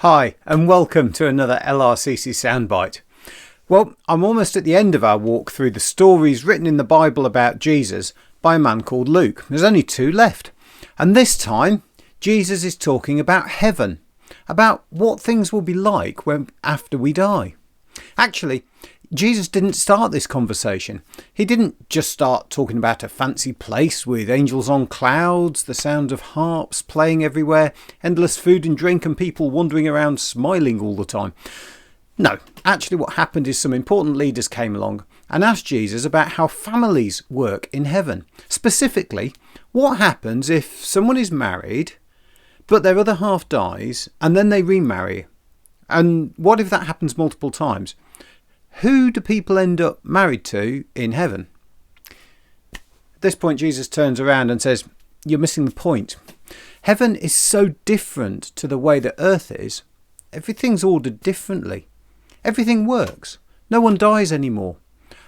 Hi, and welcome to another LRCC Soundbite. Well, I'm almost at the end of our walk through the stories written in the Bible about Jesus by a man called Luke. There's only 2 left. And this time, Jesus is talking about heaven, about what things will be like after we die. Actually, Jesus didn't start this conversation. He didn't just start talking about a fancy place with angels on clouds, the sound of harps playing everywhere, endless food and drink and people wandering around smiling all the time. No, actually what happened is some important leaders came along and asked Jesus about how families work in heaven. Specifically, what happens if someone is married but their other half dies and then they remarry? And what if that happens multiple times? Who do people end up married to in heaven? At this point, Jesus turns around and says, "You're missing the point. Heaven is so different to the way that earth is. Everything's ordered differently. Everything works. No one dies anymore.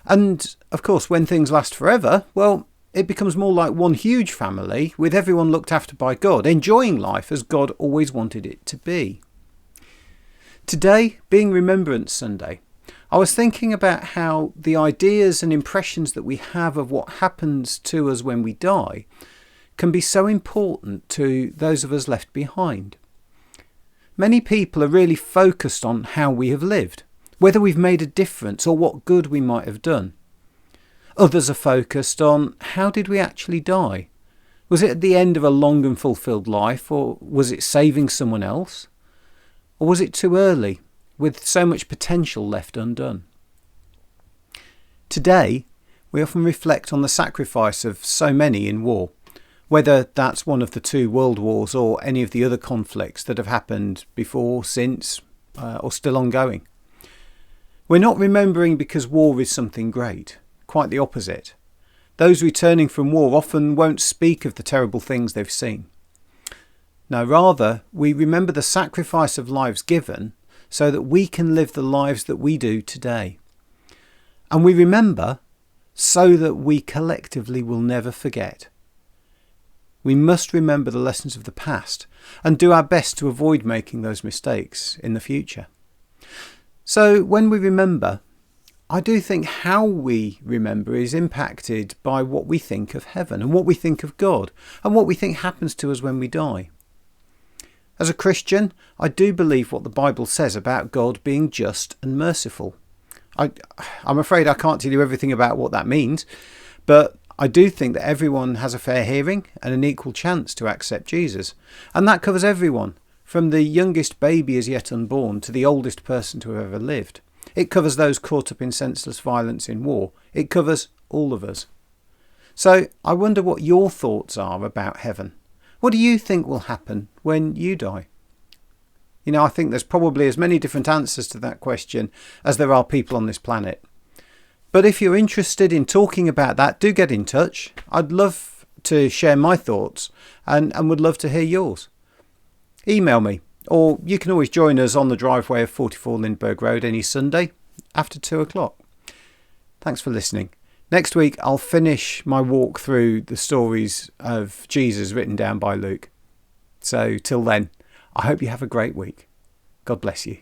And, of course, when things last forever, well, it becomes more like one huge family with everyone looked after by God, enjoying life as God always wanted it to be." Today, being Remembrance Sunday, I was thinking about how the ideas and impressions that we have of what happens to us when we die can be so important to those of us left behind. Many people are really focused on how we have lived, whether we've made a difference or what good we might have done. Others are focused on how did we actually die? Was it at the end of a long and fulfilled life, or was it saving someone else? Or was it too early, with so much potential left undone? Today, we often reflect on the sacrifice of so many in war, whether that's one of the 2 world wars or any of the other conflicts that have happened before, since, or still ongoing. We're not remembering because war is something great, quite the opposite. Those returning from war often won't speak of the terrible things they've seen. No, rather, we remember the sacrifice of lives given so that we can live the lives that we do today. And we remember so that we collectively will never forget. We must remember the lessons of the past and do our best to avoid making those mistakes in the future. So when we remember, I do think how we remember is impacted by what we think of heaven and what we think of God and what we think happens to us when we die. As a Christian, I do believe what the Bible says about God being just and merciful. I'm afraid I can't tell you everything about what that means, but I do think that everyone has a fair hearing and an equal chance to accept Jesus. And that covers everyone, from the youngest baby as yet unborn to the oldest person to have ever lived. It covers those caught up in senseless violence in war. It covers all of us. So I wonder what your thoughts are about heaven. What do you think will happen when you die? I think there's probably as many different answers to that question as there are people on this planet. But if you're interested in talking about that, do get in touch. I'd love to share my thoughts and would love to hear yours. Email me, or you can always join us on the driveway of 44 Lindbergh Road any Sunday after 2 o'clock. Thanks for listening. Next week, I'll finish my walk through the stories of Jesus written down by Luke. So till then, I hope you have a great week. God bless you.